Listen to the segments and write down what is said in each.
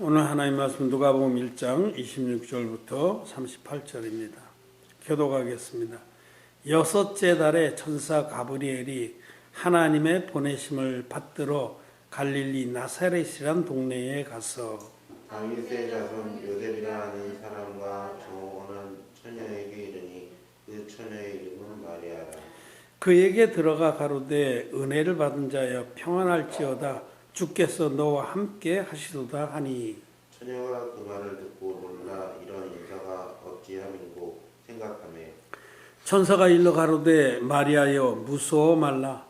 오늘 하나님 말씀 누가복음 1장 26절부터 38절입니다. 교독하겠습니다. 여섯째 달에 천사 가브리엘이 하나님의 보내심을 받들어 갈릴리 나사렛이란 동네에 가서 다윗의 자손 요셉이라 하는 사람과 정오는 처녀에게 이르니 그 처녀의 이름은 마리아라. 그에게 들어가 가로되 은혜를 받은 자여 평안할지어다 주께서 너와 함께 하시도다 하니 처녀가 그 말을 듣고 놀라 이런 인사가 어찌함인고 생각하며 천사가 일러 가로되 마리아여 무서워 말라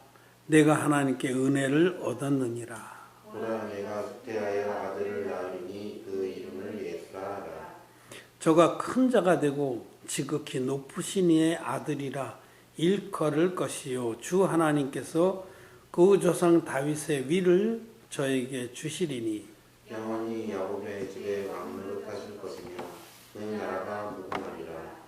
내가 하나님께 은혜를 얻었느니라. 보라 내가 수태하여 아들을 낳으리니 그 이름을 예수라 하라. 저가 큰 자가 되고 지극히 높으신 이의 아들이라 일컬을 것이요 주 하나님께서 그 조상 다윗의 위를 저에게 주시리니 영원히 야곱의 집에 왕노릇 하실 것이며 그 나라가 무궁하리라.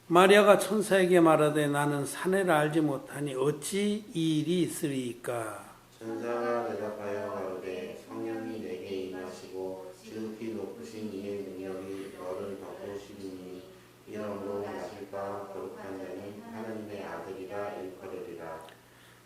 마리아가 천사에게 말하되 나는 사내를 알지 못하니 어찌 이 일이 있으리이까. 천사가 대답하여 가로되 성령이 내게 임하시고 지극히 높으신 이의 능력이 너를 덮으시리니 이러므로 나실까 거룩한 자는 하나님의 아들이라 일컬으리라.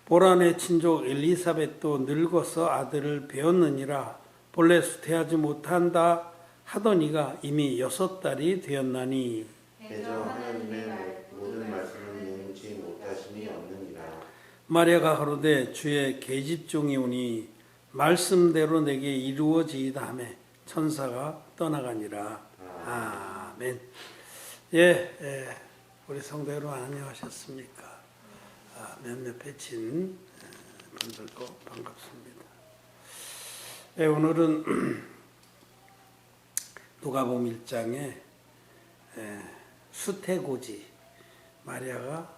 보라 내 친족 엘리사벳도 늙어서 아들을 배웠느니라. 본래 수태하지 못한다 하더니가 이미 6달이 되었나니 대저 하나님의 모든 말씀을 능치 못하심이 없느니라. 마리아가 가로되 주의 계집종이 오니 말씀대로 내게 이루어지이다 하며 천사가 떠나가니라. 아멘. 우리 성도 여러분 안녕하셨습니까? 몇몇 배친 분들도 반갑습니다. 오늘은 누가복음 1장에 수태고지 마리아가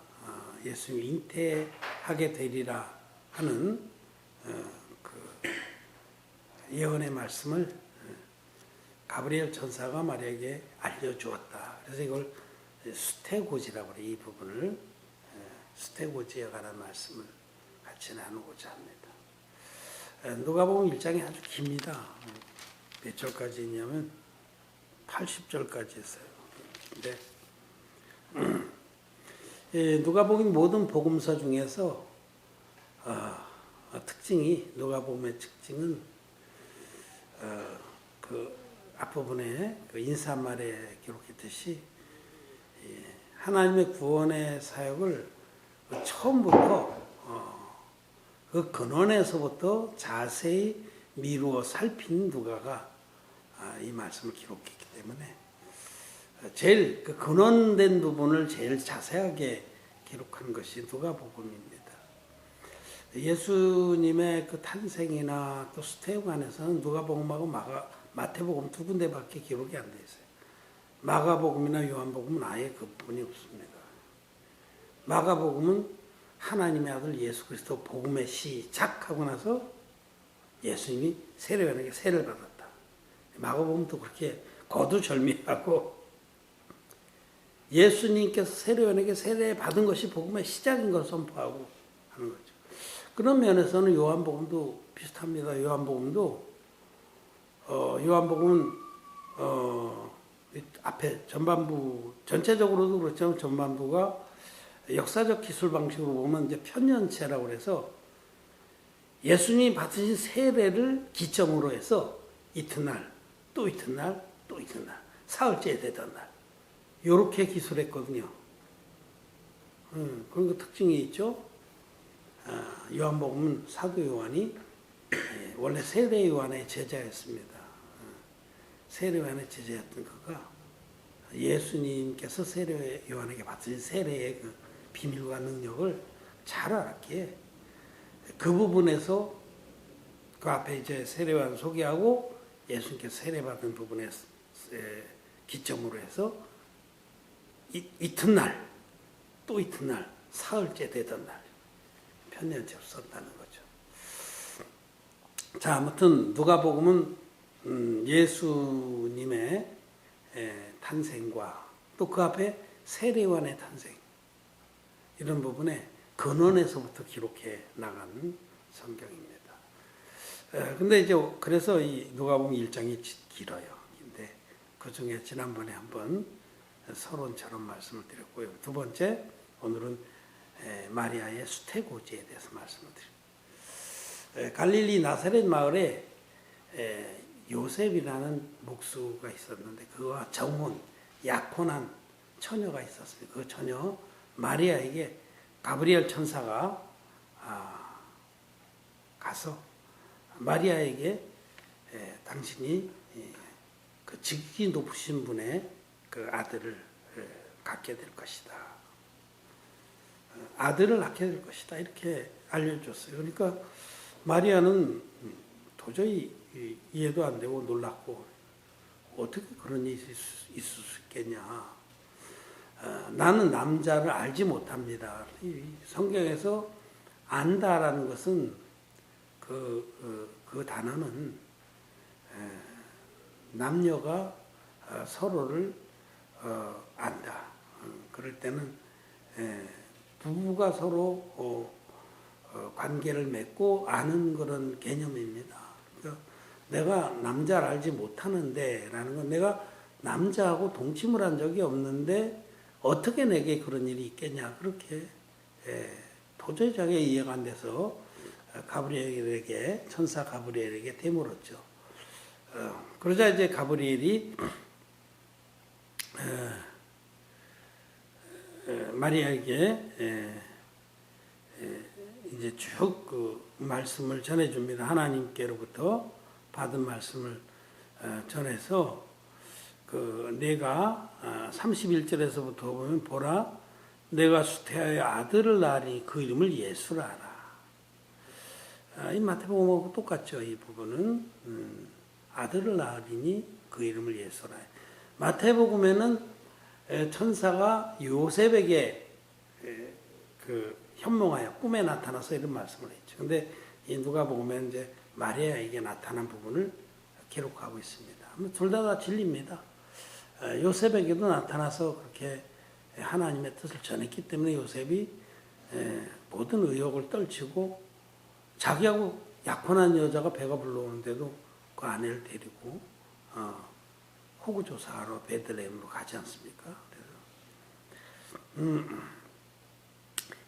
예수님 잉태하게 되리라 하는 그 예언의 말씀을 가브리엘 천사가 마리아에게 알려주었다. 그래서 이걸 수태고지라고 그래요. 이 부분을 수태고지에 관한 말씀을 같이 나누고자 합니다. 누가복음 1장이 아주 깁니다. 몇 절까지 있냐면 80절까지 있어요. 근데 누가복음 모든 복음서 중에서 특징이 누가복음의 특징은 그 앞부분에 그 인사말에 기록했듯이 하나님의 구원의 사역을 처음부터 그 근원에서부터 자세히 미루어 살핀 누가가 이 말씀을 기록했기 때문에 제일 그 근원된 부분을 제일 자세하게 기록한 것이 누가복음입니다. 예수님의 그 탄생이나 또 수태에 관해서는 누가복음하고 마태복음 두 군데밖에 기록이 안 돼 있어요. 마가복음이나 요한복음은 아예 그 부분이 없습니다. 마가복음은 하나님의 아들 예수 그리스도 복음의 시작하고 나서 예수님이 세례요한에게 세례를 받았다. 마가복음도 그렇게 거두절미하고 예수님께서 세례요한에게 세례 받은 것이 복음의 시작인 걸 선포하고 하는 거죠. 그런 면에서는 요한복음도 비슷합니다. 요한복음은 앞에 전반부 전체적으로도 그렇지만 전반부가 역사적 기술 방식으로 보면 이제 편년체라고 해서 예수님이 받으신 세례를 기점으로 해서 이튿날, 또 이튿날, 또 이튿날, 사흘째 되던 날 이렇게 기술했거든요. 그런 그 특징이 있죠. 요한복음은 사도 요한이 원래 세례 요한의 제자였습니다. 세례 요한의 제자였던 그가 예수님께서 세례 요한에게 받으신 세례의 그 비밀과 능력을 잘 알았기에 그 부분에서 그 앞에 이제 세례 요한 소개하고 예수님께서 세례 받은 부분에 기점으로 해서 이튿날 또 이튿날 사흘째 되던 날 편년체로 썼다는 거죠. 자, 아무튼 누가복음은 예수님의 탄생과 또 그 앞에 세례요한의 탄생 이런 부분에 근원에서부터 기록해 나가는 성경입니다. 근데 이제 그래서 이 누가복음 1장이 길어요. 근데 그 중에 지난번에 한번 서론처럼 말씀을 드렸고요. 두 번째, 오늘은 마리아의 수태고지에 대해서 말씀을 드립니다. 갈릴리 나사렛 마을에 요셉이라는 목수가 있었는데 그와 정혼, 약혼한 처녀가 있었습니다. 그 처녀 마리아에게 가브리엘 천사가 가서 마리아에게 당신이 그 직위 높으신 분의 그 아들을 갖게 될 것이다. 아들을 낳게 될 것이다. 이렇게 알려줬어요. 그러니까 마리아는 도저히 이해도 안 되고 놀랐고 어떻게 그런 일이 있을 수 있겠냐. 나는 남자를 알지 못합니다. 성경에서 안다라는 것은 그 단어는 남녀가 서로를 안다. 그럴 때는 부부가 서로 관계를 맺고 아는 그런 개념입니다. 그러니까 내가 남자를 알지 못하는데 라는 건 내가 남자하고 동침을 한 적이 없는데 어떻게 내게 그런 일이 있겠냐. 그렇게 도저히 자기가 이해가 안 돼서 가브리엘에게 천사 가브리엘에게 되물었죠. 그러자 이제 가브리엘이 마리아에게 이제 쭉 그 말씀을 전해줍니다. 하나님께로부터 받은 말씀을 전해서 그 내가 31절에서부터 보면 보라 내가 수태하여 아들을 낳으니 그 이름을 예수라 하라. 이 마태복음하고 똑같죠. 이 부분은 아들을 낳으리니 그 이름을 예수라. 마태복음에는 천사가 요셉에게 그 현몽하여 꿈에 나타나서 이런 말씀을 했죠. 근데 이 누가복음에는 이제 마리아에게 나타난 부분을 기록하고 있습니다. 둘 다 진리입니다. 요셉에게도 나타나서 그렇게 하나님의 뜻을 전했기 때문에 요셉이 모든 의혹을 떨치고 자기하고 약혼한 여자가 배가 불러오는데도 그 아내를 데리고 호구조사하러 베들레헴으로 가지 않습니까? 그래서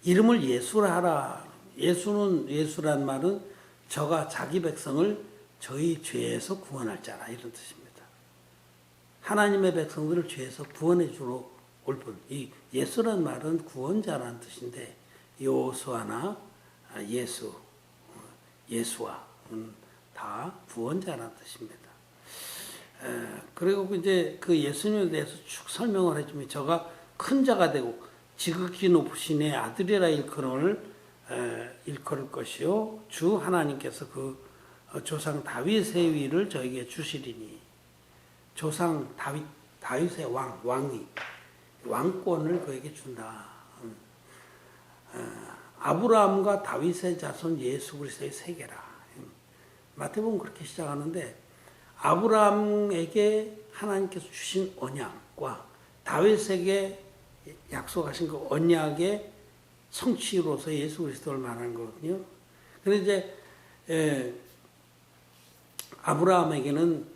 이름을 예수라 하라. 예수란 말은 저가 자기 백성을 저희 죄에서 구원할 자라 이런 뜻입니다. 하나님의 백성들을 죄에서 구원해 주러 올 분. 이 예수란 말은 구원자라는 뜻인데 요수아나 예수와 다 구원자라는 뜻입니다. 그리고 이제 그 예수님에 대해서 쭉 설명을 해주면 저가 큰 자가 되고 지극히 높으신 의 아들이라 일컬을 것이요 주 하나님께서 그 조상 다윗의 위를 저에게 주시리니 조상 다윗의 왕이 왕권을 그에게 준다. 아브라함과 다윗의 자손 예수 그리스도의 세계라. 마태복음 그렇게 시작하는데 아브라함에게 하나님께서 주신 언약과 다윗에게 약속하신 그 언약의 성취로서 예수 그리스도를 말하는 거거든요. 그런데 이제 아브라함에게는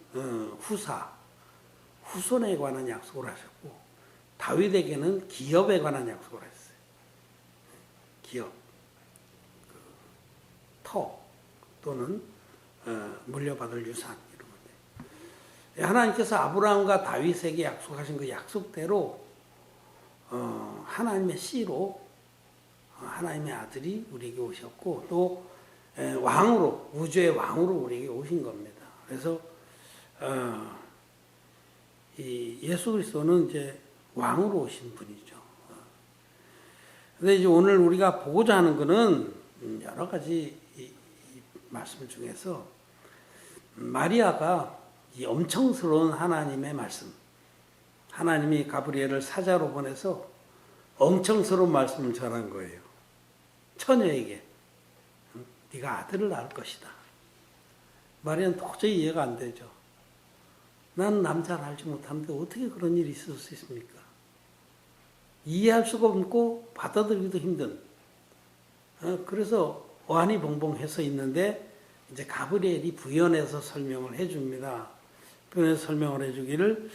후손에 관한 약속을 하셨고 다윗에게는 기업에 관한 약속을 했어요. 기업, 터 또는 물려받을 유산 이런 건데 하나님께서 아브라함과 다윗에게 약속하신 그 약속대로 하나님의 씨로 하나님의 아들이 우리에게 오셨고 또 왕으로 우주의 왕으로 우리에게 오신 겁니다. 그래서 이 예수 그리스도는 이제 왕으로 오신 분이죠. 근데 이제 오늘 우리가 보고자 하는 것은 여러 가지 이 말씀 중에서 마리아가 이 엄청스러운 하나님의 말씀, 하나님이 가브리엘을 사자로 보내서 엄청스러운 말씀을 전한 거예요. 처녀에게 네가 아들을 낳을 것이다. 마리아는 도저히 이해가 안 되죠. 난 남자를 알지 못하는데 어떻게 그런 일이 있을 수 있습니까? 이해할 수가 없고 받아들이기도 힘든. 그래서 완이벙벙해서 있는데 이제 가브리엘이 부연해서 설명을 해줍니다. 부연해서 설명을 해주기를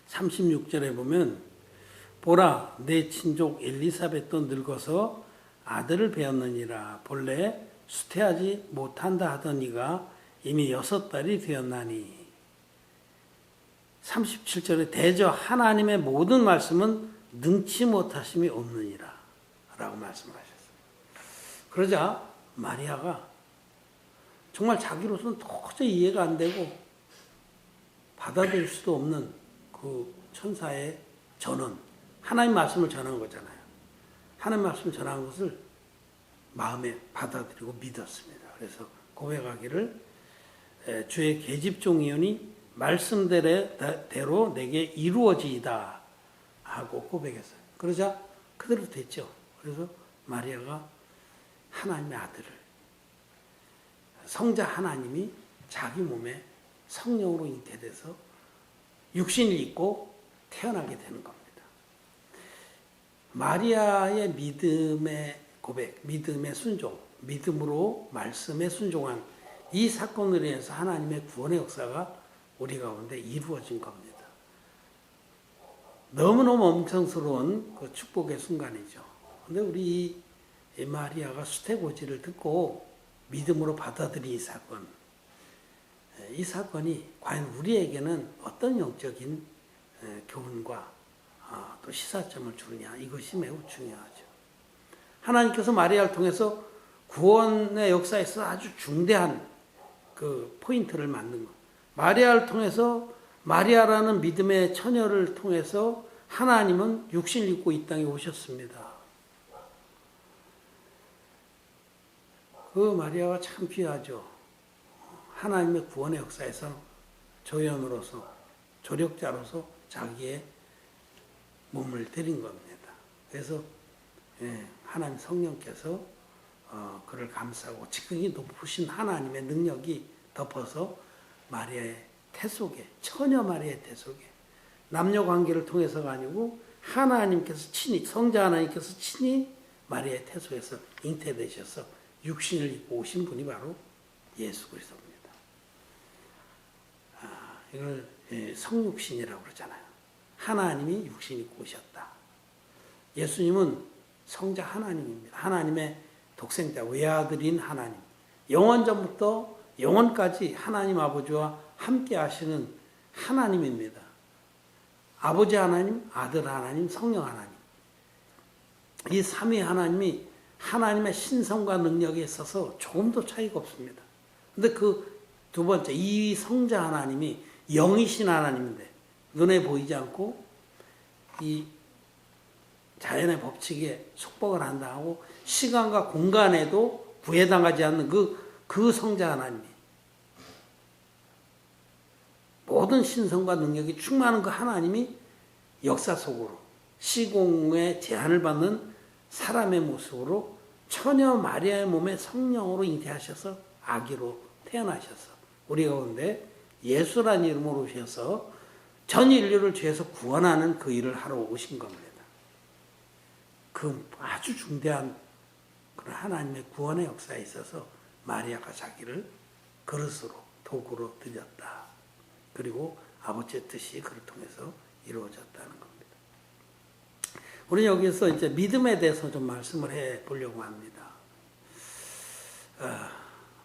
36절에 보면 보라 내 친족 엘리사벳도 늙어서 아들을 배었느니라. 본래 수태하지 못한다 하던 이가 이미 6달이 되었나니. 37절에 대저 하나님의 모든 말씀은 능치 못하심이 없느니라 라고 말씀을 하셨어요. 그러자 마리아가 정말 자기로서는 도저히 이해가 안 되고 받아들일 수도 없는 그 천사의 전언, 하나님 말씀을 전한 거잖아요. 하나님 말씀을 전한 것을 마음에 받아들이고 믿었습니다. 그래서 고백하기를 주의 계집종이오니 말씀대로 내게 이루어지이다 하고 고백했어요. 그러자 그대로 됐죠. 그래서 마리아가 하나님의 아들을, 성자 하나님이 자기 몸에 성령으로 잉태돼서 육신을 입고 태어나게 되는 겁니다. 마리아의 믿음의 고백, 믿음의 순종, 믿음으로 말씀에 순종한 이 사건으로 인해서 하나님의 구원의 역사가 우리 가운데 이루어진 겁니다. 너무너무 엄청스러운 그 축복의 순간이죠. 그런데 우리 이 마리아가 수태고지를 듣고 믿음으로 받아들인 이 사건이 과연 우리에게는 어떤 영적인 교훈과 또 시사점을 주느냐, 이것이 매우 중요하죠. 하나님께서 마리아를 통해서 구원의 역사에서 아주 중대한 그 포인트를 만든 것. 마리아를 통해서, 마리아라는 믿음의 처녀를 통해서 하나님은 육신을 입고 이 땅에 오셨습니다. 그 마리아가 참 귀하죠. 하나님의 구원의 역사에서 조연으로서, 조력자로서 자기의 몸을 드린 겁니다. 그래서 하나님 성령께서 그를 감싸고 지극히 높으신 하나님의 능력이 덮어서 마리아의 태 속에, 처녀 마리아의 태 속에, 남녀 관계를 통해서가 아니고 하나님께서 친히, 성자 하나님께서 친히 마리아의 태 속에서 잉태되셔서 육신을 입고 오신 분이 바로 예수 그리스도입니다. 이걸 성육신이라고 그러잖아요. 하나님이 육신 입고 오셨다. 예수님은 성자 하나님입니다. 하나님의 독생자, 외아들인 하나님. 영원전부터 영원까지 하나님 아버지와 함께 하시는 하나님입니다. 아버지 하나님, 아들 하나님, 성령 하나님. 이 삼위 하나님이 하나님의 신성과 능력에 있어서 조금도 차이가 없습니다. 근데 그 두 번째, 이 성자 하나님이 영이신 하나님인데 눈에 보이지 않고 이 자연의 법칙에 속박을 한다 하고 시간과 공간에도 구애당하지 않는 그 성자 하나님이 모든 신성과 능력이 충만한 그 하나님이 역사 속으로 시공의 제한을 받는 사람의 모습으로 처녀 마리아의 몸에 성령으로 잉태하셔서 아기로 태어나셔서 우리 가운데 예수라는 이름으로 오셔서 전 인류를 죄에서 구원하는 그 일을 하러 오신 겁니다. 그 아주 중대한 그런 하나님의 구원의 역사에 있어서 마리아가 자기를 그릇으로, 도구로 드렸다. 그리고 아버지의 뜻이 그를 통해서 이루어졌다는 겁니다. 우리 여기서 이제 믿음에 대해서 좀 말씀을 해 보려고 합니다.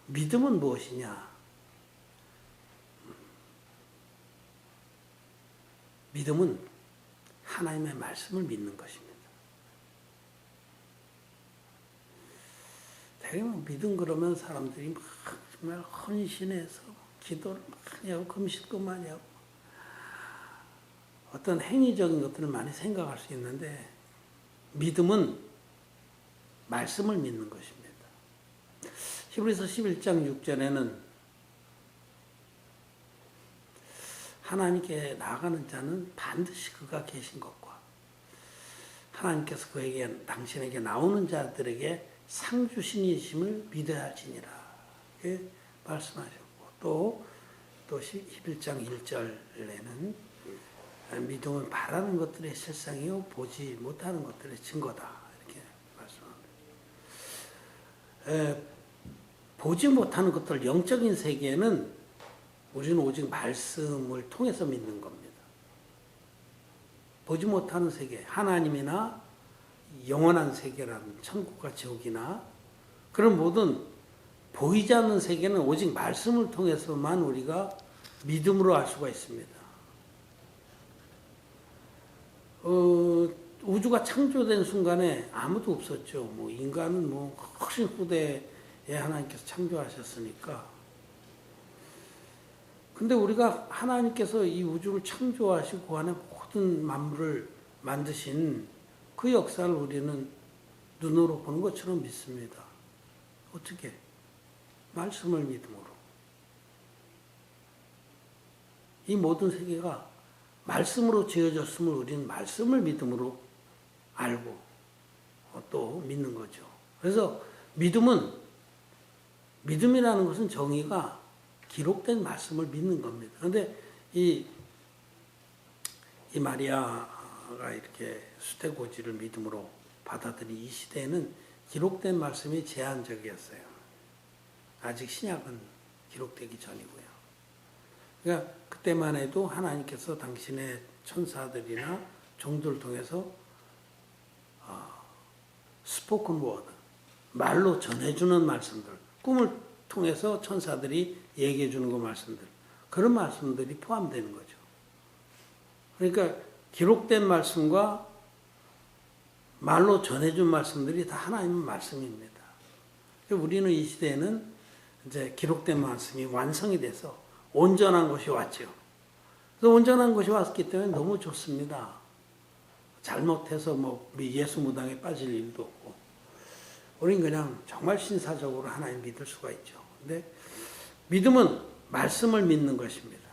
믿음은 무엇이냐? 믿음은 하나님의 말씀을 믿는 것입니다. 대개는 믿음 그러면 사람들이 막 정말 헌신해서 기도를 많이 하고 금식도 많이 하고 어떤 행위적인 것들을 많이 생각할 수 있는데 믿음은 말씀을 믿는 것입니다. 히브리서 11장 6절에는 하나님께 나아가는 자는 반드시 그가 계신 것과 하나님께서 그에게 당신에게 나오는 자들에게 상 주신이심을 믿어야 할지니라 이렇게 말씀하셨고 또 11장 1절에는 믿음은 바라는 것들의 실상이요 보지 못하는 것들의 증거다 이렇게 말씀합니다. 보지 못하는 것들, 영적인 세계는 우리는 오직 말씀을 통해서 믿는 겁니다. 보지 못하는 세계, 하나님이나 영원한 세계라는 천국과 지옥이나 그런 모든 보이지 않는 세계는 오직 말씀을 통해서만 우리가 믿음으로 알 수가 있습니다. 우주가 창조된 순간에 아무도 없었죠. 뭐 인간은 뭐 훨씬 후대에 하나님께서 창조하셨으니까. 근데 우리가 하나님께서 이 우주를 창조하시고 그 안에 모든 만물을 만드신 그 역사를 우리는 눈으로 보는 것처럼 믿습니다. 어떻게? 말씀을 믿음으로. 이 모든 세계가 말씀으로 지어졌음을 우리는 말씀을 믿음으로 알고 또 믿는 거죠. 그래서 믿음이라는 것은 정의가 기록된 말씀을 믿는 겁니다. 그런데 이 마리아가 이렇게 수태고지를 믿음으로 받아들인 이 시대에는 기록된 말씀이 제한적이었어요. 아직 신약은 기록되기 전이고요. 그러니까 그때만 해도 하나님께서 당신의 천사들이나 종들을 통해서 스포큰 워드, 말로 전해주는 말씀들, 꿈을 통해서 천사들이 얘기해 주는 그 말씀들, 그런 말씀들이 포함되는 거죠. 그러니까 기록된 말씀과 말로 전해준 말씀들이 다 하나님의 말씀입니다. 우리는 이 시대에는 이제 기록된 말씀이 완성이 돼서 온전한 것이 왔죠. 그래서 온전한 것이 왔기 때문에 너무 좋습니다. 잘못해서 뭐 예수 무당에 빠질 일도 없고, 우리는 그냥 정말 신사적으로 하나님 믿을 수가 있죠. 근데 믿음은 말씀을 믿는 것입니다.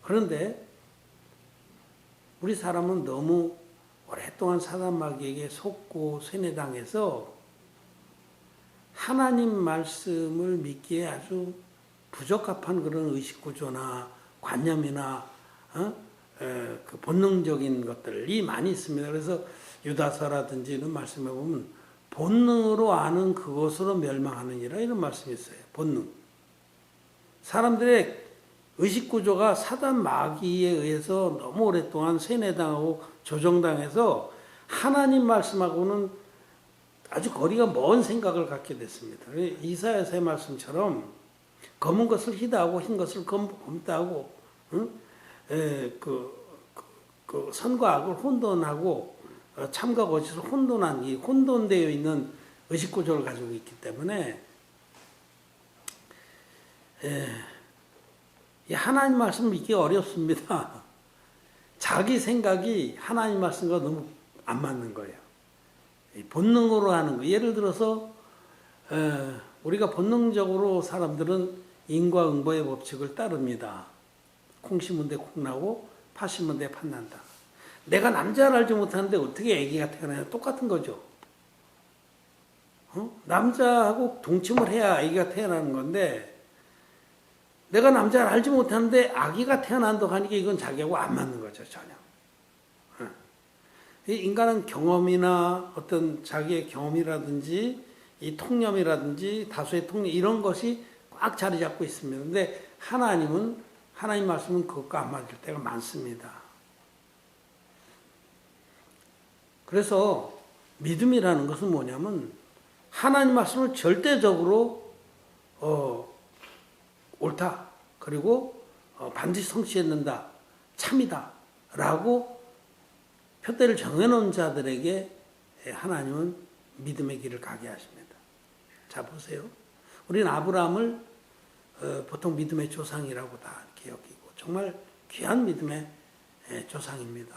그런데 우리 사람은 너무 오랫동안 사단 마귀에게 속고 세뇌당해서 하나님 말씀을 믿기에 아주 부적합한 그런 의식구조나 관념이나 그 본능적인 것들이 많이 있습니다. 그래서 유다서라든지 이런 말씀에 보면 본능으로 아는 그것으로 멸망하느니라 이런 말씀이 있어요. 본능. 사람들의 의식구조가 사단 마귀에 의해서 너무 오랫동안 세뇌당하고 조정당해서 하나님 말씀하고는 아주 거리가 먼 생각을 갖게 됐습니다. 이사야서의 말씀처럼 검은 것을 희다하고 흰 것을 검다하고 그 선과 악을 혼돈하고 참과 거짓을 혼돈한 이 혼돈되어 있는 의식구조를 가지고 있기 때문에 이 하나님 말씀을 믿기 어렵습니다. 자기 생각이 하나님 말씀과 너무 안 맞는 거예요. 본능으로 하는 거. 예를 들어서 우리가 본능적으로 사람들은 인과응보의 법칙을 따릅니다. 콩 심은 데 콩 나고 팥 심은 데 팥 난다. 내가 남자를 알지 못하는데 어떻게 아기가 태어나냐. 똑같은 거죠. 남자하고 동침을 해야 아기가 태어나는 건데 내가 남자를 알지 못하는데 아기가 태어난다고 하니까 이건 자기하고 안 맞는 거죠. 전혀. 인간은 경험이나 어떤 자기의 경험이라든지 이 통념이라든지 다수의 통념 이런 것이 꽉 자리 잡고 있습니다. 근데 하나님 말씀은 그것과 안 맞을 때가 많습니다. 그래서 믿음이라는 것은 뭐냐면 하나님 말씀을 절대적으로 옳다. 그리고 반드시 성취했는다. 참이다. 라고 표대를 정해놓은 자들에게 하나님은 믿음의 길을 가게 하십니다. 자, 보세요. 우리는 아브라함을 보통 믿음의 조상이라고 다 이렇게 여기고 정말 귀한 믿음의 조상입니다.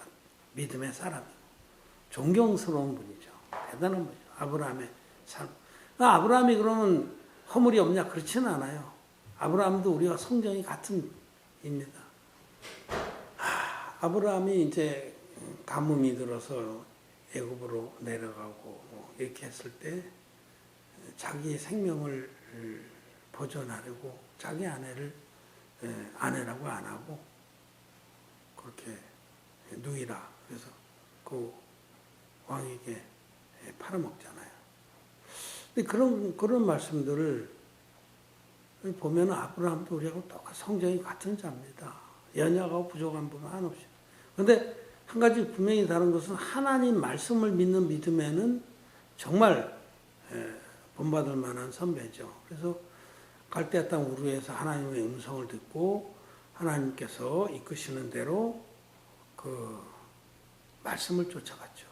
믿음의 사람이고 존경스러운 분이죠. 대단한 분이죠. 아브라함의 삶. 아브라함이 그러면 허물이 없냐? 그렇지는 않아요. 아브라함도 우리와 성정이 같은 입니다. 아브라함이 이제 가뭄이 들어서 애굽으로 내려가고 이렇게 했을 때 자기 생명을 보존하려고 자기 아내를 아내라고 안 하고 그렇게 누이라 그래서 그 왕에게 팔아먹잖아요. 근데 그런 말씀들을 보면 아브라함도 우리하고 똑같이 성정이 같은 자입니다. 연약하고 부족한 부분 한없이. 그런데 한 가지 분명히 다른 것은 하나님 말씀을 믿는 믿음에는 정말 본받을 만한 선배죠. 그래서 갈대아 땅 우르에서 하나님의 음성을 듣고 하나님께서 이끄시는 대로 그 말씀을 쫓아갔죠.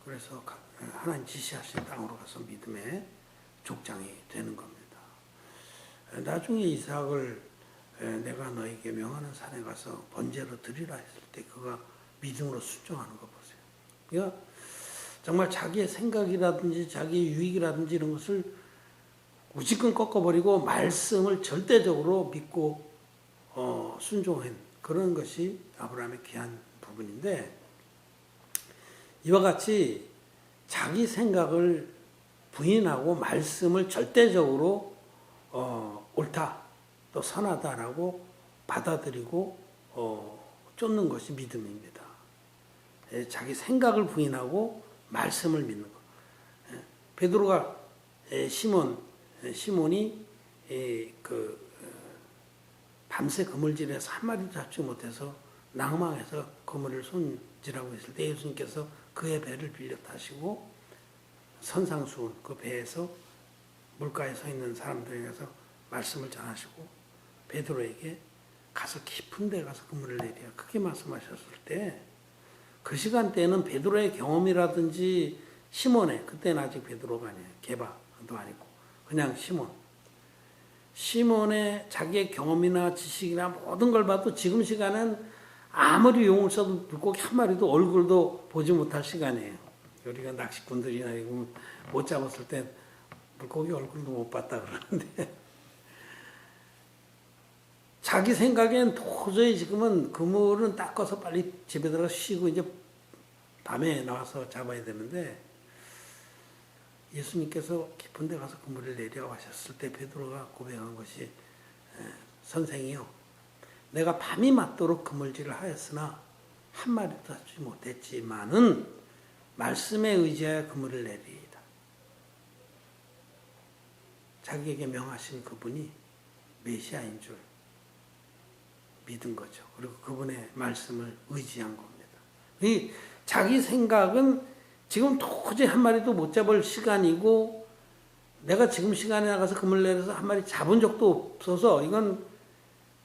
그래서 하나님 지시하신 땅으로 가서 믿음의 족장이 되는 겁니다. 나중에 이삭을 내가 너에게 명하는 산에 가서 번제로 드리라 했을 때 그가 믿음으로 순종하는 거 보세요. 그러니까 정말 자기의 생각이라든지 자기의 유익이라든지 이런 것을 우지끈 꺾어버리고 말씀을 절대적으로 믿고 순종한 그런 것이 아브라함의 귀한 부분인데, 이와 같이 자기 생각을 부인하고 말씀을 절대적으로 옳다 또 선하다라고 받아들이고 쫓는 것이 믿음입니다. 자기 생각을 부인하고 말씀을 믿는 것. 베드로가 시몬이 밤새 그물질에서 한 마리도 잡지 못해서 낭망해서 그물을 손질하고 있을 때 예수님께서 그의 배를 빌려 타시고 선상수훈 그 배에서 물가에 서 있는 사람들에게서 말씀을 전하시고 베드로에게 가서 깊은 데 가서 그물을 내리라 그렇게 말씀하셨을 때, 그 시간대에는 베드로의 경험이라든지 시몬의, 그때는 아직 베드로가 아니에요, 게바도 아니고 그냥 시몬의 자기의 경험이나 지식이나 모든 걸 봐도 지금 시간은 아무리 용을 써도 물고기 한 마리도 얼굴도 보지 못할 시간이에요. 우리가 낚시꾼들이나 이거 못 잡았을 때 물고기 얼굴도 못 봤다 그러는데 자기 생각엔 도저히 지금은 그물은 닦아서 빨리 집에 들어가 쉬고 이제 밤에 나와서 잡아야 되는데, 예수님께서 깊은 데 가서 그물을 내려 하셨을 때 베드로가 고백한 것이 선생이요, 내가 밤이 맞도록 그물질을 하였으나 한 마리도 잡지 못했지만은 말씀에 의지하여 그물을 내리이다. 자기에게 명하신 그분이 메시아인 줄 믿은 거죠. 그리고 그분의 말씀을 의지한 겁니다. 이 자기 생각은 지금 도저히 한 마리도 못 잡을 시간이고, 내가 지금 시간에 나가서 그물 내려서 한 마리 잡은 적도 없어서 이건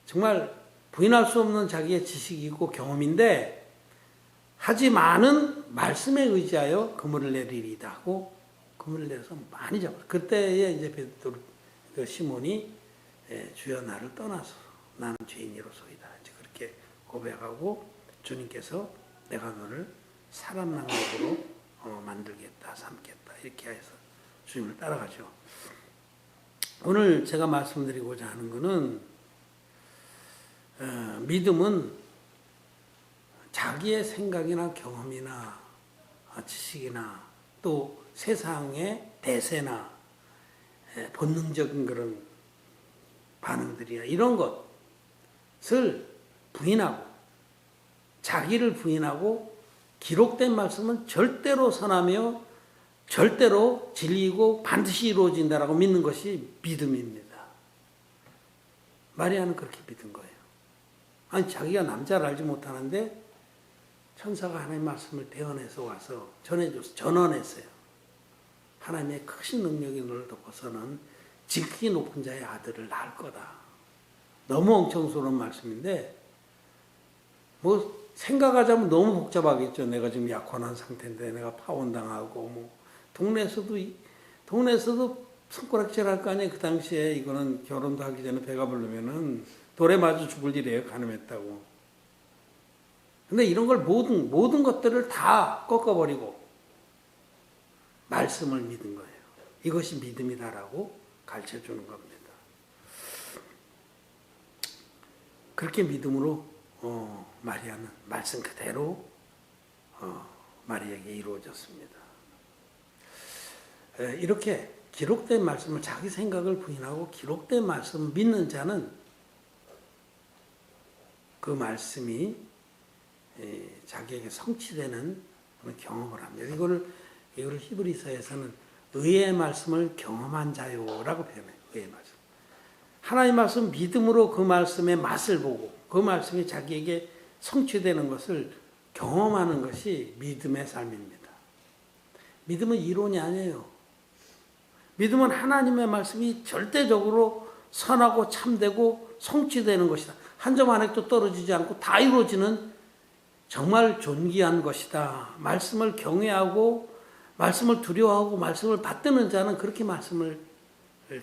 정말 부인할 수 없는 자기의 지식이고 경험인데, 하지만은 말씀에 의지하여 그물을 내리리다 하고 그물을 내려서 많이 잡았어요. 그때에 이제 베드로 시몬이 주여 나를 떠나서 나는 죄인이로소이다 이제 그렇게 고백하고, 주님께서 내가 너를 사람 낭비로 만들겠다, 삼겠다 이렇게 해서 주님을 따라가죠. 오늘 제가 말씀드리고자 하는 것은 믿음은 자기의 생각이나 경험이나 지식이나 또 세상의 대세나 본능적인 그런 반응들이나 이런 것을 부인하고 자기를 부인하고 기록된 말씀은 절대로 선하며 절대로 진리이고 반드시 이루어진다라고 믿는 것이 믿음입니다. 마리아는 그렇게 믿은 거예요. 아니 자기가 남자를 알지 못하는데 천사가 하나님의 말씀을 대언해서 와서 전언했어요. 하나님의 크신 능력이 너를 덮어서는 지극히 높은 자의 아들을 낳을 거다. 너무 엄청스러운 말씀인데 뭐 생각하자면 너무 복잡하겠죠. 내가 지금 약혼한 상태인데 내가 파혼당하고 뭐 동네에서도 손가락질 할 거 아니에요. 그 당시에 이거는 결혼도 하기 전에 배가 부르면은 돌에 맞아 죽을 일이에요. 가늠했다고. 근데 이런 걸 모든 것들을 다 꺾어버리고 말씀을 믿은 거예요. 이것이 믿음이다라고 가르쳐 주는 겁니다. 그렇게 믿음으로 마리아는 말씀 그대로 마리아에게 이루어졌습니다. 이렇게 기록된 말씀을 자기 생각을 부인하고 기록된 말씀을 믿는 자는 그 말씀이 자기에게 성취되는 그런 경험을 합니다. 이거를 이걸 히브리서에서는 의의 말씀을 경험한 자요라고 표현해요. 의의 말씀. 하나님 말씀 믿음으로 그 말씀의 맛을 보고 그 말씀이 자기에게 성취되는 것을 경험하는 것이 믿음의 삶입니다. 믿음은 이론이 아니에요. 믿음은 하나님의 말씀이 절대적으로 선하고 참되고 성취되는 것이다. 한 점 한 획도 떨어지지 않고 다 이루어지는 정말 존귀한 것이다. 말씀을 경외하고 말씀을 두려워하고 말씀을 받드는 자는 그렇게 말씀을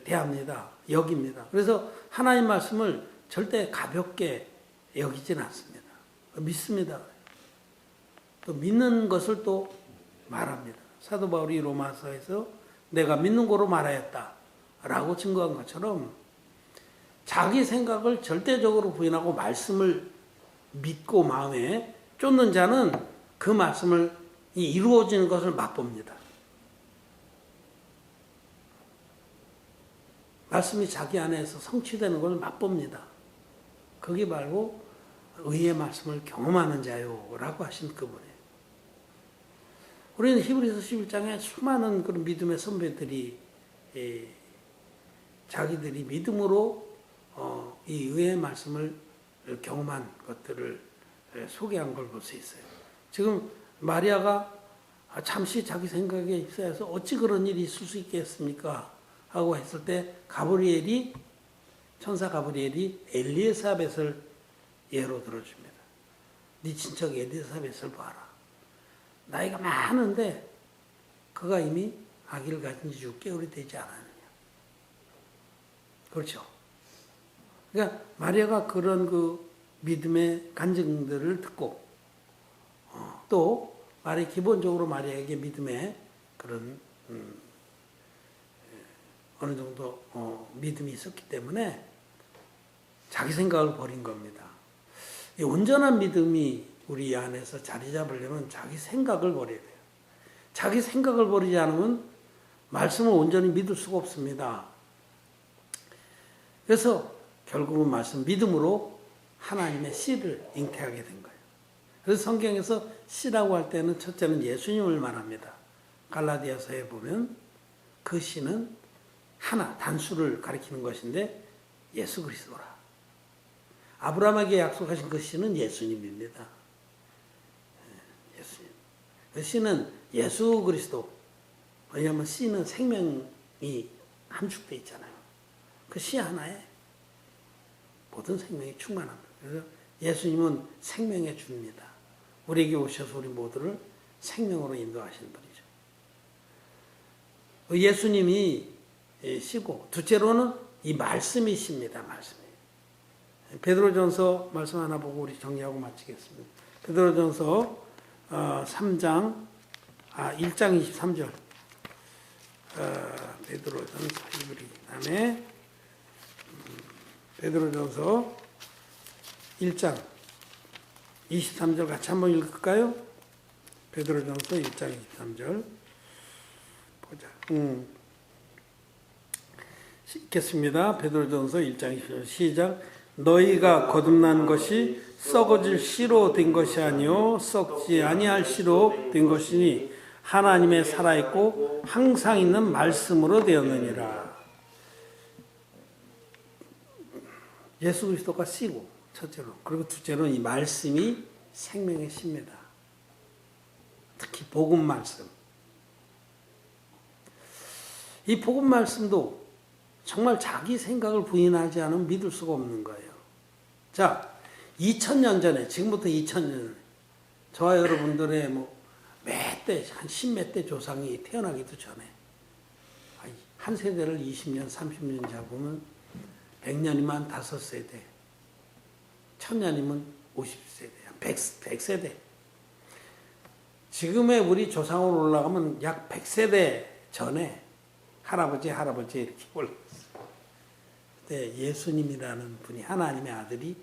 대합니다. 여깁니다. 그래서 하나님 말씀을 절대 가볍게 여기지는 않습니다. 믿습니다. 또 믿는 것을 또 말합니다. 사도 바울이 로마서에서 내가 믿는 거로 말하였다 라고 증거한 것처럼 자기 생각을 절대적으로 부인하고 말씀을 믿고 마음에 쫓는 자는 그 말씀을 이루어지는 것을 맛봅니다. 말씀이 자기 안에서 성취되는 것을 맛봅니다. 그게 바로 의의 말씀을 경험하는 자요라고 하신 그분이에요. 우리는 히브리서 11장에 수많은 그런 믿음의 선배들이 자기들이 믿음으로 이 의의 말씀을 경험한 것들을 소개한 걸 볼 수 있어요. 지금 마리아가 잠시 자기 생각에 휩싸여서 어찌 그런 일이 있을 수 있겠습니까? 하고 했을 때 천사 가브리엘이 엘리사벳을 예로 들어줍니다. 네 친척 엘리사벳을 봐라. 나이가 많은데 그가 이미 아기를 가진 지 6개월이 되지 않았느냐. 그렇죠. 그러니까 마리아가 그런 그 믿음의 간증들을 듣고 또 기본적으로 마리아에게 믿음의 그런 어느 정도 믿음이 있었기 때문에 자기 생각을 버린 겁니다. 이 온전한 믿음이 우리 안에서 자리 잡으려면 자기 생각을 버려야 돼요. 자기 생각을 버리지 않으면 말씀을 온전히 믿을 수가 없습니다. 그래서 결국은 믿음으로 하나님의 씨를 잉태하게 된 거예요. 그래서 성경에서 씨라고 할 때는 첫째는 예수님을 말합니다. 갈라디아서에 보면 그 씨는 하나, 단수를 가리키는 것인데 예수 그리스도라. 아브라함에게 약속하신 그 씨는 예수님입니다. 예수님. 그 씨는 예수 그리스도. 왜냐하면 씨는 생명이 함축되어 있잖아요. 그 씨 하나에 모든 생명이 충만합니다. 그래서 예수님은 생명의 주입니다. 우리에게 오셔서 우리 모두를 생명으로 인도하시는 분이죠. 예수님이 시고 둘째로는 이 말씀이십니다. 말씀이. 베드로전서 말씀 하나 보고 우리 정리하고 마치겠습니다. 베드로전서 1장 23절. 베드로전서 히브리 다음에 베드로전서 1장 23절 같이 한번 읽을까요? 베드로전서 1장 23절 보자. 읽겠습니다. 베드로전서 1장 23절 시작. 너희가 거듭난 것이 썩어질 씨로 된 것이 아니요 썩지 아니할 씨로 된 것이니 하나님의 살아있고 항상 있는 말씀으로 되었느니라. 예수 그리스도가 씨고 첫째로, 그리고 둘째로는 이 말씀이 생명의 씨입니다. 특히 복음 말씀. 이 복음 말씀도 정말 자기 생각을 부인하지 않으면 믿을 수가 없는 거예요. 자, 2000년 전에, 지금부터 2000년 전에 저와 여러분들의 몇 대, 한 10몇 대 조상이 태어나기도 전에 한 세대를 20년, 30년 잡으면 100년이면 5세대, 1000년이면 50세대, 100세대. 지금의 우리 조상으로 올라가면 약 100세대 전에 할아버지 이렇게 올라갔어요. 그때 예수님이라는 분이, 하나님의 아들이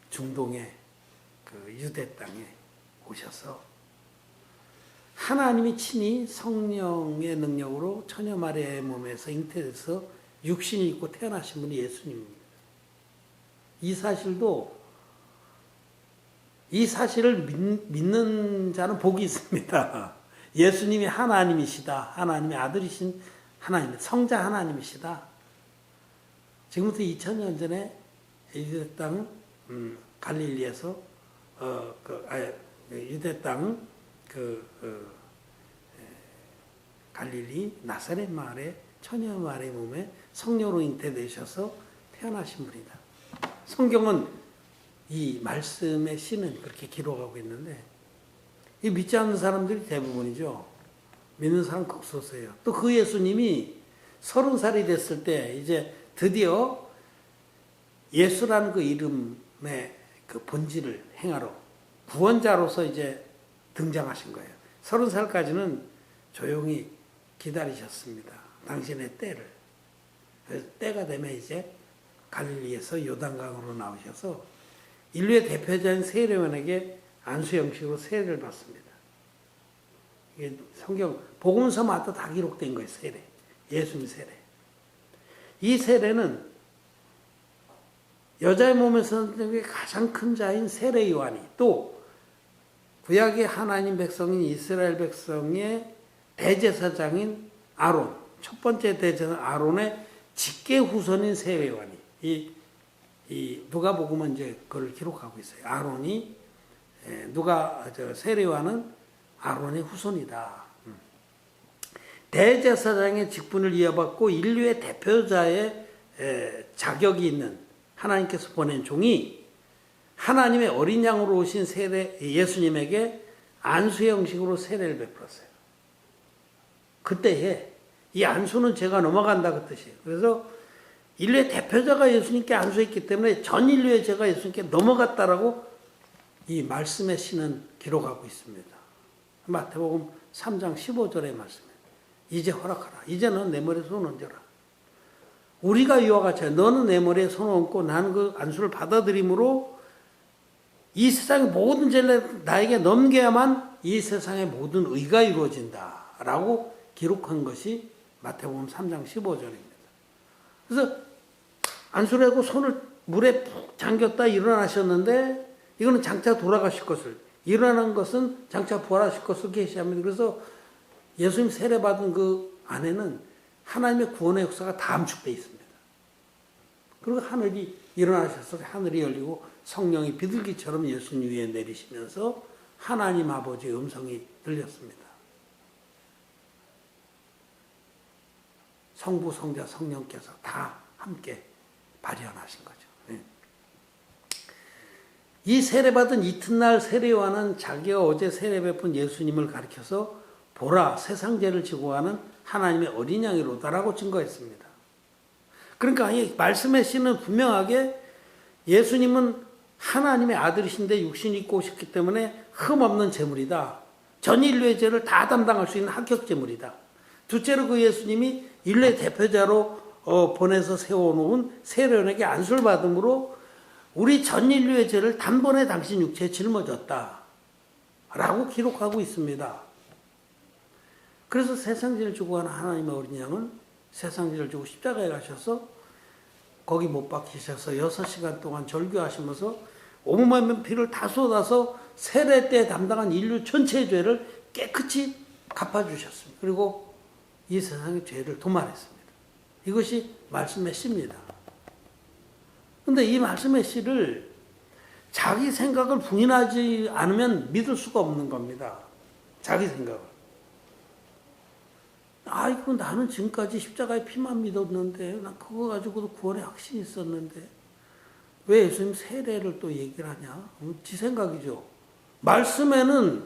중동의 그 유대 땅에 오셔서 하나님이 친히 성령의 능력으로 처녀 마리아의 몸에서 잉태돼서 육신이 있고 태어나신 분이 예수님입니다. 이 사실을 믿는 자는 복이 있습니다. 예수님이 하나님이시다. 하나님의 아들이신 하나님, 성자 하나님이시다. 지금부터 2000년 전에 유대 땅 갈릴리에서 유대 땅 갈릴리 나사렛 마을에 처녀 마리의 몸에 성령으로 잉태되셔서 태어나신 분이다. 성경은 이 말씀의 씨는 그렇게 기록하고 있는데 이 믿지 않는 사람들이 대부분이죠. 믿는 사람 극소수예요. 또 그 예수님이 30살이 됐을 때 이제 드디어 예수라는 그 이름의 그 본질을 행하러 구원자로서 이제 등장하신 거예요. 30살까지는 조용히 기다리셨습니다. 당신의 때를. 그래서 때가 되면 이제 갈릴리에서 요단강으로 나오셔서 인류의 대표자인 세례요한에게 안수 형식으로 세례를 받습니다. 이게 성경 복음서마다 다 기록된 거예요. 세례. 예수님 세례. 이 세례는 여자의 몸에서 가장 큰 자인 세례 요한이 또 구약의 하나님 백성인 이스라엘 백성의 대제사장인 아론, 첫 번째 대제사장 아론의 직계 후손인 세례 요한이 이 누가복음은 이제 그걸 기록하고 있어요. 아론이 세례 요한은 아론의 후손이다. 대제사장의 직분을 이어받고 인류의 대표자의 자격이 있는 하나님께서 보낸 종이 하나님의 어린 양으로 오신 예수님에게 안수 형식으로 세례를 베풀었어요. 그때에 이 안수는 제가 넘어간다 그 뜻이에요. 그래서 인류의 대표자가 예수님께 안수했기 때문에 전 인류의 죄가 예수님께 넘어갔다라고 이 말씀의 씨는 기록하고 있습니다. 마태복음 3장 15절의 말씀이에요. 이제 허락하라. 이제 넌 내 머리에 손 얹어라. 우리가 이와 같이 너는 내 머리에 손을 얹고 나는 그 안수를 받아들임으로 이 세상의 모든 죄를 나에게 넘겨야만 이 세상의 모든 의가 이루어진다 라고 기록한 것이 마태복음 3장 15절입니다. 그래서 안수를 하고 손을 물에 푹 잠겼다 일어나셨는데 이거는 장차 돌아가실 것을 일어나는 것은 장차 부활하실 것을 계시합니다. 그래서 예수님 세례받은 그 안에는 하나님의 구원의 역사가 다 함축되어 있습니다. 그리고 하늘이 일어나셔서 하늘이 열리고 성령이 비둘기처럼 예수님 위에 내리시면서 하나님 아버지의 음성이 들렸습니다. 성부, 성자, 성령께서 다 함께 발현하신 거죠. 네. 이 세례받은 이튿날 세례요한은 자기가 어제 세례 베푼 예수님을 가리켜서 보라 세상 죄를 지고 가는 하나님의 어린 양이로다라고 증거했습니다. 그러니까 이 말씀의 씨는 분명하게 예수님은 하나님의 아들이신데 육신이 입고 오셨기 때문에 흠없는 제물이다. 전 인류의 죄를 다 담당할 수 있는 합격 제물이다. 둘째로 그 예수님이 인류의 대표자로 보내서 세워놓은 세례요한에게 안수를 받음으로 우리 전 인류의 죄를 단번에 당신 육체에 짊어졌다 라고 기록하고 있습니다. 그래서 세상 죄를 지고 가는 하나님의 어린 양은 세상 죄를 지고 십자가에 가셔서 거기 못 박히셔서 6시간 동안 절규하시면서 온몸의 피를 다 쏟아서 세례 때 담당한 인류 전체의 죄를 깨끗이 갚아주셨습니다. 그리고 이 세상의 죄를 도말했습니다. 이것이 말씀의 씨입니다. 그런데 이 말씀의 씨를 자기 생각을 부인하지 않으면 믿을 수가 없는 겁니다. 자기 생각을. 아이고 나는 지금까지 십자가의 피만 믿었는데 난 그거 가지고도 구원의 확신이 있었는데 왜 예수님 세례를 또 얘기를 하냐? 지 생각이죠. 말씀에는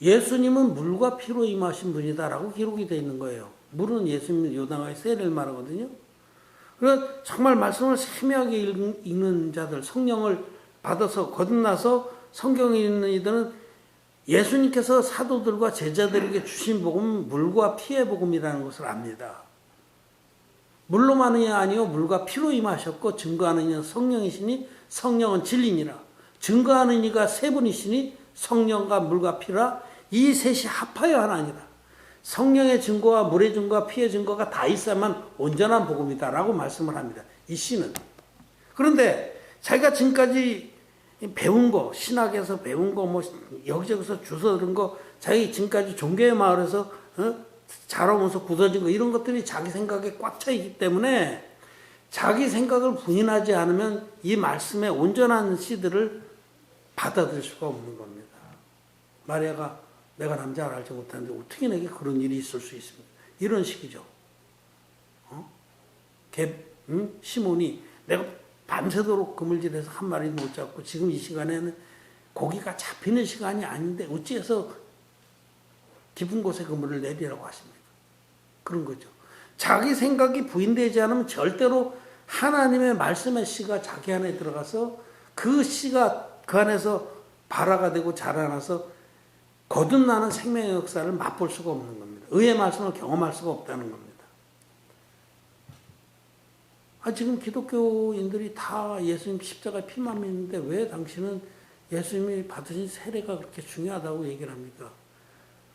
예수님은 물과 피로 임하신 분이다라고 기록이 되어 있는 거예요. 물은 예수님 요단강의 세례를 말하거든요. 그래서 정말 말씀을 세밀하게 읽는 자들, 성령을 받아서 거듭나서 성경에 있는 이들은 예수님께서 사도들과 제자들에게 주신 복음은 물과 피의 복음이라는 것을 압니다. 물로만이 아니요 물과 피로 임하셨고 증거하는 이는 성령이시니 성령은 진리니라. 증거하는 이가 세 분이시니 성령과 물과 피라 이 셋이 합하여 하나니라. 성령의 증거와 물의 증거와 피의 증거가 다 있어야만 온전한 복음이다라고 말씀을 합니다. 이 씨는. 그런데 자기가 지금까지 배운 거, 신학에서 배운 거, 뭐 여기저기서 주워 들은 거 자기 지금까지 종교의 마을에서 자라면서 굳어진 거 이런 것들이 자기 생각에 꽉 차 있기 때문에 자기 생각을 부인하지 않으면 이 말씀의 온전한 씨들을 받아들일 수가 없는 겁니다. 마리아가 내가 남자를 알지 못하는데 어떻게 내게 그런 일이 있을 수 있습니까? 이런 식이죠. 시몬이 내가 밤새도록 그물질해서 한 마리 못 잡고 지금 이 시간에는 고기가 잡히는 시간이 아닌데 어찌해서 깊은 곳에 그물을 내리라고 하십니까? 그런 거죠. 자기 생각이 부인되지 않으면 절대로 하나님의 말씀의 씨가 자기 안에 들어가서 그 씨가 그 안에서 발화가 되고 자라나서 거듭나는 생명의 역사를 맛볼 수가 없는 겁니다. 의의 말씀을 경험할 수가 없다는 겁니다. 지금 기독교인들이 다 예수님 십자가에 피만 믿는데 왜 당신은 예수님이 받으신 세례가 그렇게 중요하다고 얘기를 합니까?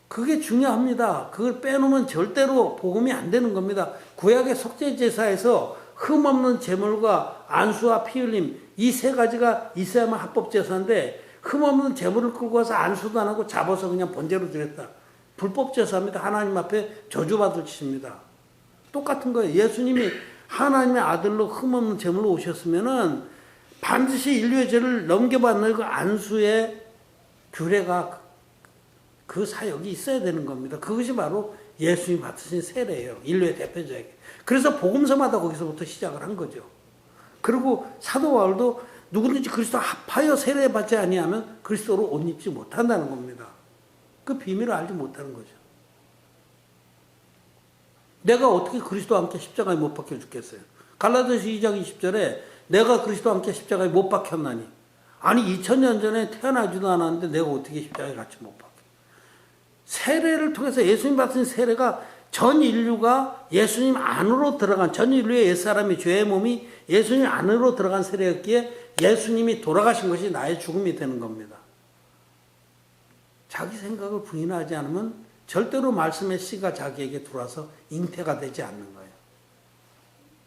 그게 중요합니다. 그걸 빼놓으면 절대로 복음이 안 되는 겁니다. 구약의 속죄제사에서 흠없는 제물과 안수와 피 흘림 이 세 가지가 있어야만 합법제사인데 흠없는 제물을 끌고 와서 안수도 안 하고 잡아서 그냥 번제로 드렸다. 불법제사입니다. 하나님 앞에 저주받을 짓입니다. 똑같은 거예요. 예수님이 하나님의 아들로 흠없는 제물로 오셨으면은 반드시 인류의 죄를 넘겨받는 그 안수의 규례가 그 사역이 있어야 되는 겁니다. 그것이 바로 예수님이 받으신 세례예요. 인류의 대표자에게. 그래서 복음서마다 거기서부터 시작을 한 거죠. 그리고 사도 바울도 누구든지 그리스도 합하여 세례받지 아니하면 그리스도로 옷 입지 못한다는 겁니다. 그 비밀을 알지 못하는 거죠. 내가 어떻게 그리스도와 함께 십자가에 못 박혀 죽겠어요? 갈라디아서 2장 20절에 내가 그리스도와 함께 십자가에 못 박혔나니 아니 2000년 전에 태어나지도 않았는데 내가 어떻게 십자가에 같이 못 박혀? 세례를 통해서 예수님 받은 세례가 전 인류가 예수님 안으로 들어간 전 인류의 옛사람이 죄의 몸이 예수님 안으로 들어간 세례였기에 예수님이 돌아가신 것이 나의 죽음이 되는 겁니다. 자기 생각을 부인하지 않으면 절대로 말씀의 씨가 자기에게 들어와서 잉태가 되지 않는 거예요.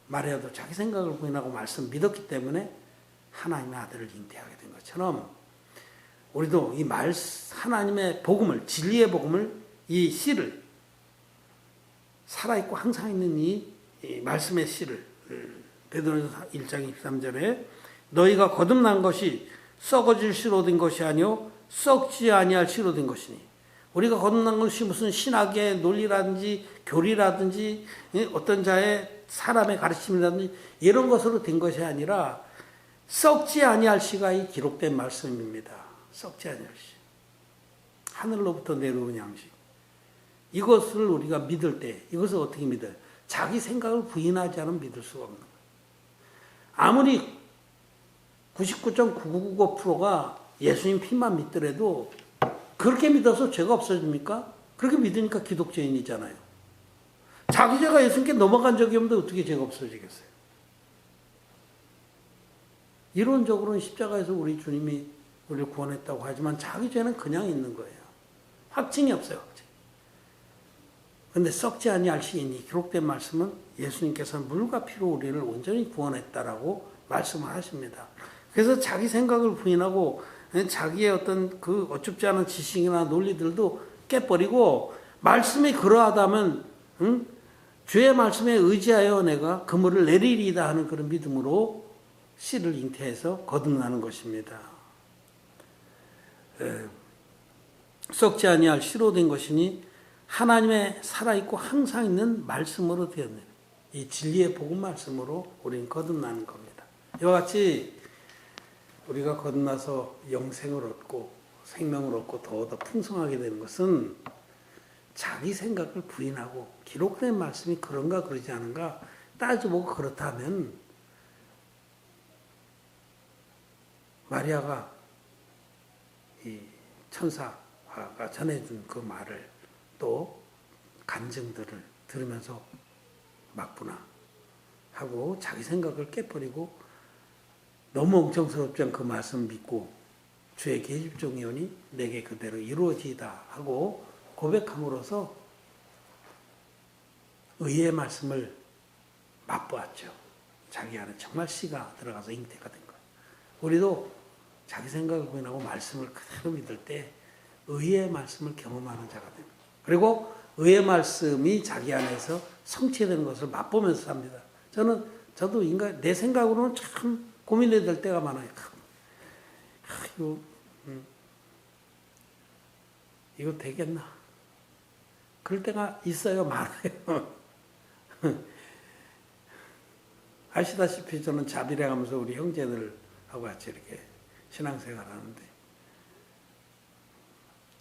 마리아도 자기 생각을 부인하고 말씀 믿었기 때문에 하나님의 아들을 잉태하게 된 것처럼 우리도 이 하나님의 복음을 진리의 복음을 이 씨를 살아있고 항상 있는 이 말씀의 씨를 베드로전서 1장 23절에 너희가 거듭난 것이 썩어질 씨로 된 것이 아니요 썩지 아니할 씨로 된 것이니 우리가 거듭난 것이 무슨 신학의 논리라든지 교리라든지 어떤 자의 사람의 가르침이라든지 이런 것으로 된 것이 아니라 썩지 아니할 씨가 이 기록된 말씀입니다. 썩지 아니할 씨. 하늘로부터 내려온 양식. 이것을 우리가 믿을 때 이것을 어떻게 믿어요? 자기 생각을 부인하지 않으면 믿을 수가 없는 거예요. 아무리 99.9995%가 예수님 피만 믿더라도 그렇게 믿어서 죄가 없어집니까? 그렇게 믿으니까 기독교인이잖아요. 자기 죄가 예수님께 넘어간 적이 없는데 어떻게 죄가 없어지겠어요? 이론적으로는 십자가에서 우리 주님이 우리를 구원했다고 하지만 자기 죄는 그냥 있는 거예요. 확증이 없어요. 확증. 그런데 썩지 아니할 시이니 기록된 말씀은 예수님께서는 물과 피로 우리를 온전히 구원했다라고 말씀을 하십니다. 그래서 자기 생각을 부인하고 자기의 어떤 그 어줍지 않은 지식이나 논리들도 깨버리고 말씀이 그러하다면 주의 말씀에 의지하여 내가 그물을 내리리이다 하는 그런 믿음으로 씨를 잉태해서 거듭나는 것입니다. 썩지 아니할 씨로 된 것이니 하나님의 살아있고 항상 있는 말씀으로 되었네. 이 진리의 복음 말씀으로 우리는 거듭나는 겁니다. 이와 같이 우리가 거듭나서 영생을 얻고 생명을 얻고 더더 풍성하게 되는 것은 자기 생각을 부인하고 기록된 말씀이 그런가 그러지 않은가 따져보고 그렇다면 마리아가 이 천사가 전해준 그 말을 또 간증들을 들으면서 맞구나 하고 자기 생각을 깨버리고 너무 엄청스럽지 않은 그 말씀 믿고 주의 계집종이오니 내게 그대로 이루어지이다 하고 고백함으로써 의의 말씀을 맛보았죠. 자기 안에 정말 씨가 들어가서 잉태가 된 거예요. 우리도 자기 생각을 부인하고 말씀을 그대로 믿을 때 의의 말씀을 경험하는 자가 됩니다. 그리고 의의 말씀이 자기 안에서 성취되는 것을 맛보면서 삽니다. 저도 인간, 내 생각으로는 참 고민이 될 때가 많아요. 이거 되겠나? 그럴 때가 있어요, 많아요. 아시다시피 저는 자비래 하면서 우리 형제들하고 같이 이렇게 신앙생활 하는데,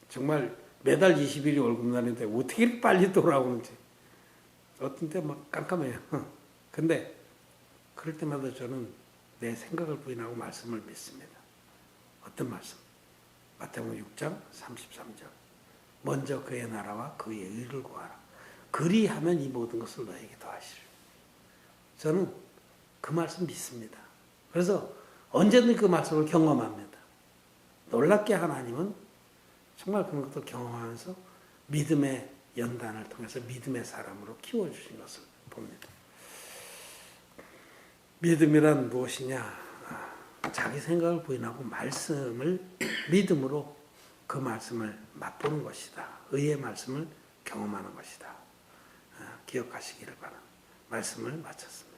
정말 매달 20일이 월급날인데 어떻게 이렇게 빨리 돌아오는지 어떤 때 막 깜깜해요. 근데 그럴 때마다 저는 내 생각을 부인하고 말씀을 믿습니다. 어떤 말씀? 마태복음 6장 33절. 먼저 그의 나라와 그의 의를 구하라. 그리하면 이 모든 것을 너에게 더하시리라. 저는 그 말씀 믿습니다. 그래서 언제든지 그 말씀을 경험합니다. 놀랍게 하나님은 정말 그런 것도 경험하면서 믿음의 연단을 통해서 믿음의 사람으로 키워주신 것을 봅니다. 믿음이란 무엇이냐? 자기 생각을 부인하고 말씀을 믿음으로 그 말씀을 맛보는 것이다. 의의 말씀을 경험하는 것이다. 기억하시기를 바랍니다. 말씀을 마쳤습니다.